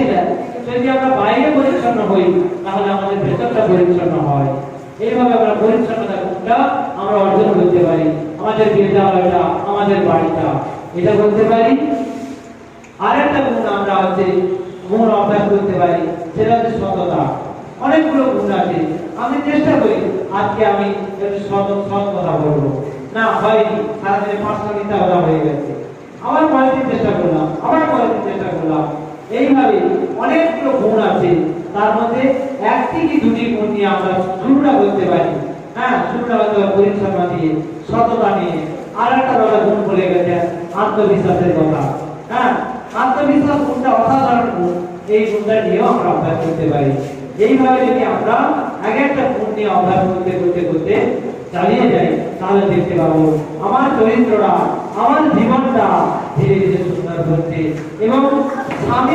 বলছিলেন যদি আমরা বাইরে পরিচ্ছন্ন হই তাহলে আমাদের ভেতরটা পরিচ্ছন্ন হয়। এইভাবে আমরা পরিচ্ছন্নতা গুণটা আমরা অর্জন করতে পারি। আমাদের বিদ্যালয়টা, আমাদের বাড়িটা, এটা করতে পারি। আরেকটা গুণ আমরা গুণ অভ্যাস করতে পারি, সেটা হচ্ছে সততা। অনেকগুলো গুণ আছে, আমি চেষ্টা করি আজকে আমি একটু সৎ কথা বলবো, না হয়নি, সারাদিনে 5টা মিথ্যা কথা হয়ে গেছে, আবার পরের দিন চেষ্টা করলাম, আবার পরের দিন চেষ্টা করলাম। এইভাবে অনেকগুলো গুণ আছে, তার মধ্যে একটি কি দুটি গুণ নিয়ে আমরা শুরুটা করতে পারি। হ্যাঁ, শুরুটা করতে পারি পরিচ্ছন্নতা দিয়ে, সততা নিয়ে। আর একটা গুণ বলে গেছেন আত্মবিশ্বাসের কথা। হ্যাঁ, আত্মবিশ্বাস গুণটা অসাধারণ গুণ, এই গুণটা নিয়েও আমরা অভ্যাস করতে পারি। এইভাবে যদি আমরা এক একটা গুণ নিয়ে অভ্যাস করতে করতে করতে চালিয়ে যাই তাহলে দেখতে পাবো আমার চরিত্রটা, আমার জীবনটা ধীরে ধীরে সুন্দর হচ্ছে। এবং স্বামী